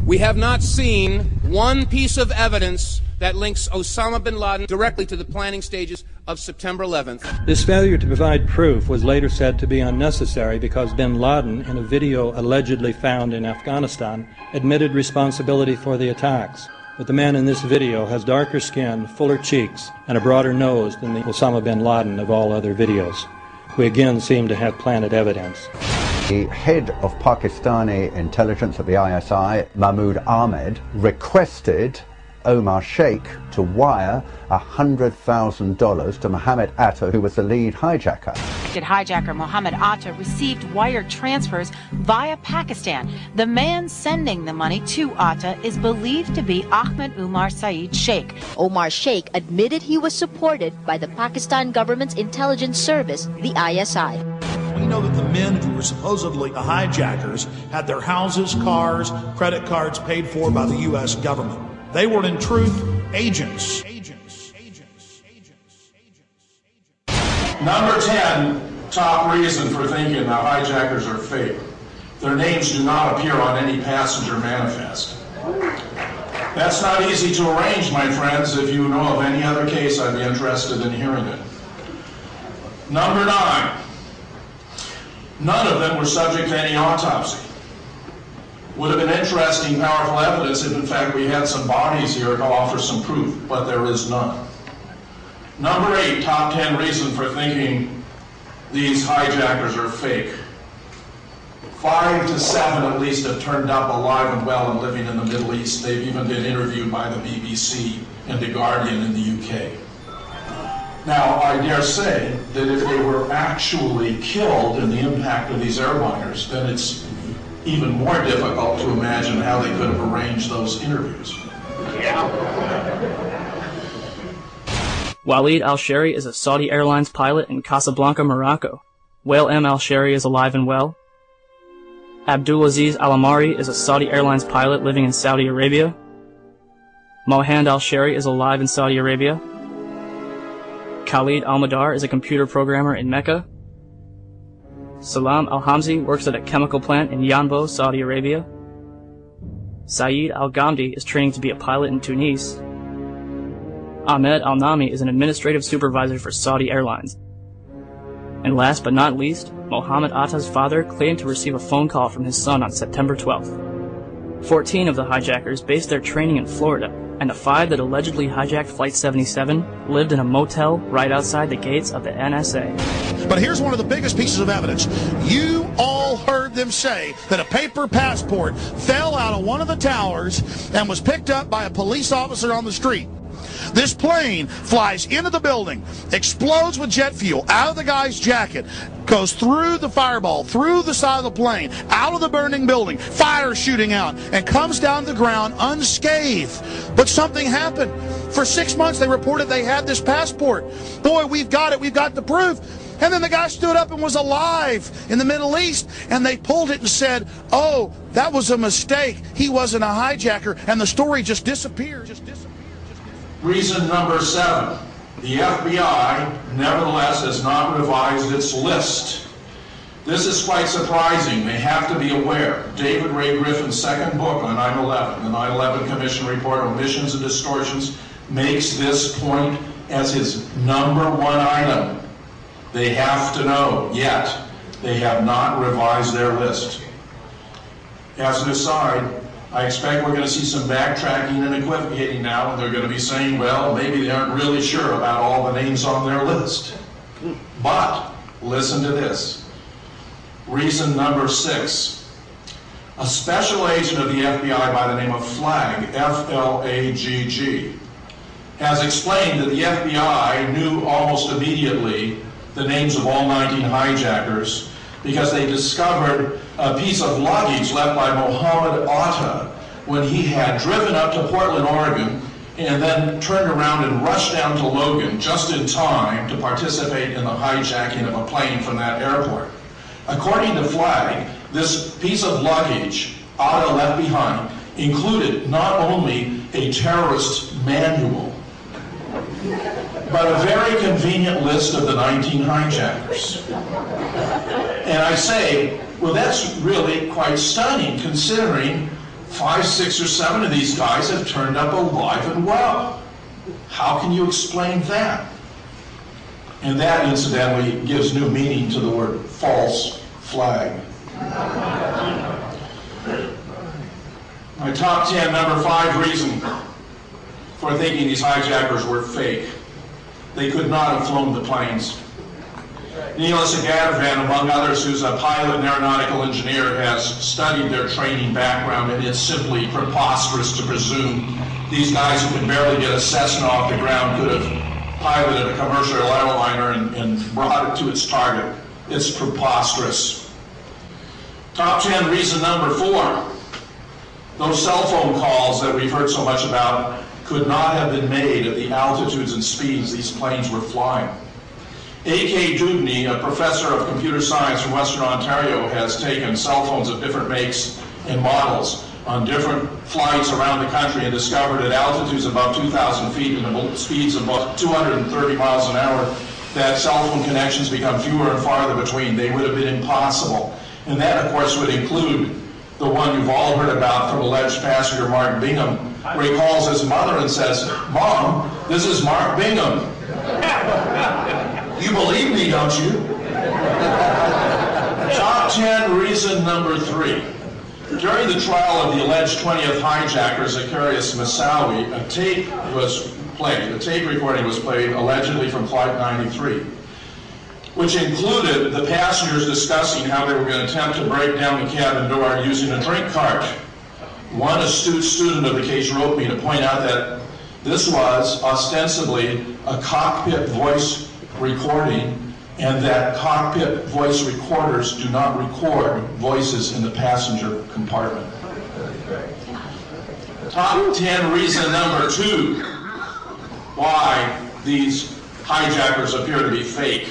We have not seen one piece of evidence that links Osama bin Laden directly to the planning stages of September 11th. This failure to provide proof was later said to be unnecessary because bin Laden, in a video allegedly found in Afghanistan, admitted responsibility for the attacks. But the man in this video has darker skin, fuller cheeks, and a broader nose than the Osama bin Laden of all other videos. We again seem to have planted evidence. The head of Pakistani intelligence at the ISI, Mahmoud Ahmed, requested Omar Sheikh to wire $100,000 to Mohammed Atta, who was the lead hijacker. Hijacker Mohammed Atta received wire transfers via Pakistan. The man sending the money to Atta is believed to be Ahmed Umar Saeed Sheikh. Omar Sheikh admitted he was supported by the Pakistan government's intelligence service, the ISI. We know that the men who were supposedly the hijackers had their houses, cars, credit cards paid for by the U.S. government. They were, in truth, agents. Number 10, top reason for thinking the hijackers are fake. Their names do not appear on any passenger manifest. That's not easy to arrange, my friends. If you know of any other case, I'd be interested in hearing it. Number 9, none of them were subject to any autopsy. Would have been interesting, powerful evidence if in fact we had some bodies here to offer some proof, but there is none. Number 8, top 10 reason for thinking these hijackers are fake. 5 to 7 at least have turned up alive and well and living in the Middle East. They've even been interviewed by the BBC and The Guardian in the UK. Now, I dare say that if they were actually killed in the impact of these airliners, then it's even more difficult to imagine how they could have arranged those interviews. Walid al-Shari is a Saudi Airlines pilot in Casablanca, Morocco. Wael M. al-Shari is alive and well. Abdulaziz al-Amari is a Saudi Airlines pilot living in Saudi Arabia. Mohand al-Shari is alive in Saudi Arabia. Khalid al-Madar is a computer programmer in Mecca. Salam al-Hamzi works at a chemical plant in Yanbo, Saudi Arabia. Saeed al-Ghamdi is training to be a pilot in Tunis. Ahmed al-Nami is an administrative supervisor for Saudi Airlines. And last but not least, Mohammed Atta's father claimed to receive a phone call from his son on September 12th. 14 of the hijackers based their training in Florida, and the 5 that allegedly hijacked Flight 77 lived in a motel right outside the gates of the NSA. But here's one of the biggest pieces of evidence. You all heard them say that a paper passport fell out of one of the towers and was picked up by a police officer on the street. This plane flies into the building, explodes with jet fuel out of the guy's jacket, goes through the fireball, through the side of the plane, out of the burning building, fire shooting out, and comes down to the ground unscathed. But something happened. For 6 months they reported they had this passport. Boy, we've got it, we've got the proof. And then the guy stood up and was alive in the Middle East, and they pulled it and said, oh, that was a mistake. He wasn't a hijacker, and the story just disappeared. Reason number 7, the FBI nevertheless has not revised its list. This is quite surprising. They have to be aware. David Ray Griffin's second book on 9/11, the 9/11 Commission Report, Omissions and Distortions, makes this point as his number 1 item. They have to know, yet they have not revised their list. As an aside, I expect we're going to see some backtracking and equivocating now, and they're going to be saying, well, maybe they aren't really sure about all the names on their list. But listen to this. Reason number 6. A special agent of the FBI by the name of Flagg, F-L-A-G-G, has explained that the FBI knew almost immediately the names of all 19 hijackers because they discovered a piece of luggage left by Mohammed Atta when he had driven up to Portland, Oregon, and then turned around and rushed down to Logan just in time to participate in the hijacking of a plane from that airport. According to Flagg, this piece of luggage Atta left behind included not only a terrorist manual, but a very convenient list of the 19 hijackers. And I say, well, that's really quite stunning, considering 5, 6, or 7 of these guys have turned up alive and well. How can you explain that? And that, incidentally, gives new meaning to the word false flag. My top 10, number 5 reason for thinking these hijackers were fake. They could not have flown the planes. Niels Agadavan, among others, who's a pilot and aeronautical engineer, has studied their training background, and it's simply preposterous to presume these guys who could barely get a Cessna off the ground could have piloted a commercial airliner and brought it to its target. It's preposterous. Top 10 reason number 4. Those cell phone calls that we've heard so much about could not have been made at the altitudes and speeds these planes were flying. A.K. Dubney, a professor of computer science from Western Ontario, has taken cell phones of different makes and models on different flights around the country and discovered at altitudes above 2,000 feet and speeds of about 230 miles an hour that cell phone connections become fewer and farther between. They would have been impossible. And that, of course, would include the one you've all heard about from alleged passenger Mark Bingham, where he calls his mother and says, "Mom, this is Mark Bingham. You believe me, don't you?" Top 10 reason number 3. During the trial of the alleged 20th hijacker, Zacarias Moussaoui, a tape recording was played, allegedly from Flight 93, which included the passengers discussing how they were going to attempt to break down the cabin door using a drink cart. One astute student of the case wrote me to point out that this was ostensibly a cockpit voice recording, and that cockpit voice recorders do not record voices in the passenger compartment. Top 10 reason number 2 why these hijackers appear to be fake.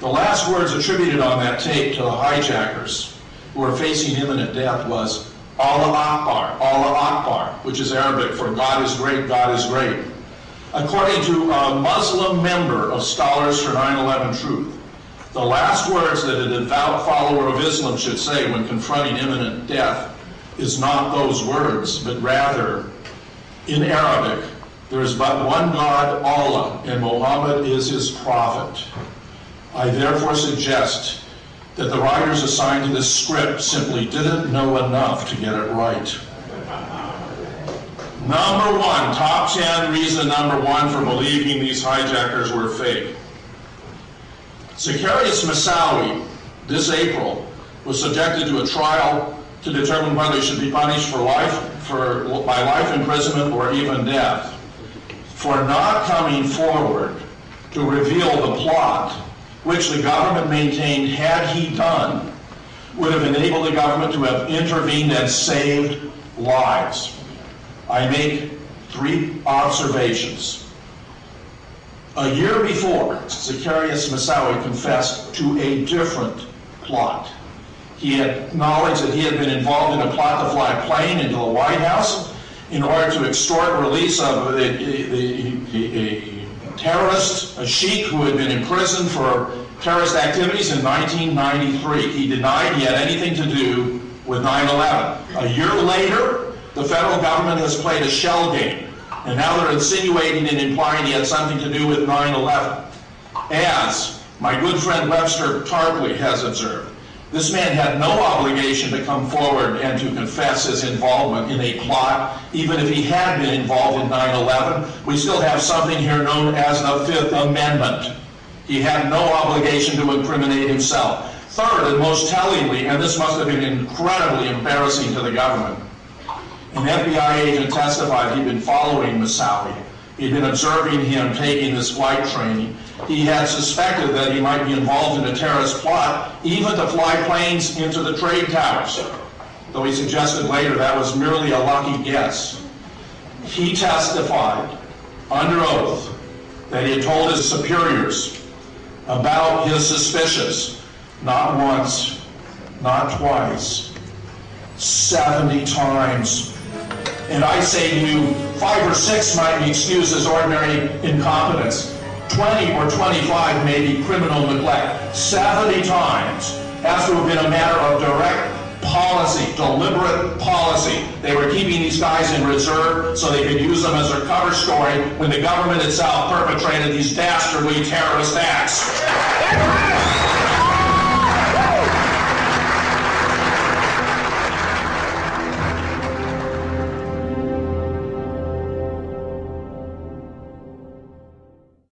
The last words attributed on that tape to the hijackers who were facing imminent death was Allah Akbar, which is Arabic for God is great, God is great. According to a Muslim member of Scholars for 9/11 Truth, the last words that a devout follower of Islam should say when confronting imminent death is not those words, but rather, in Arabic, there is but one God, Allah, and Muhammad is his prophet. I therefore suggest that the writers assigned to this script simply didn't know enough to get it right. Number 1, top 10 reason number 1 for believing these hijackers were fake. Zacarias Moussaoui, this April, was subjected to a trial to determine whether he should be punished by life imprisonment or even death for not coming forward to reveal the plot, which the government maintained, had he done, would have enabled the government to have intervened and saved lives. I make 3 observations. A year before, Zacarias Moussaoui confessed to a different plot. He had acknowledged that he had been involved in a plot to fly a plane into the White House in order to extort release of a terrorist, a sheik who had been imprisoned for terrorist activities in 1993. He denied he had anything to do with 9/11. A year later, the federal government has played a shell game, and now they're insinuating and implying he had something to do with 9/11. As my good friend Webster Tarpley has observed, this man had no obligation to come forward and to confess his involvement in a plot. Even if he had been involved in 9/11, we still have something here known as the Fifth Amendment. He had no obligation to incriminate himself. Third, and most tellingly, and this must have been incredibly embarrassing to the government, an FBI agent testified he'd been following Moussaoui. He'd been observing him taking this flight training. He had suspected that he might be involved in a terrorist plot, even to fly planes into the trade towers, though he suggested later that was merely a lucky guess. He testified under oath that he had told his superiors about his suspicions, not once, not twice, 70 times. And I say to you, 5 or 6 might be excused as ordinary incompetence. 20 or 25 may be criminal neglect. 70 times has to have been a matter of direct policy, deliberate policy. They were keeping these guys in reserve so they could use them as their cover story when the government itself perpetrated these dastardly terrorist acts.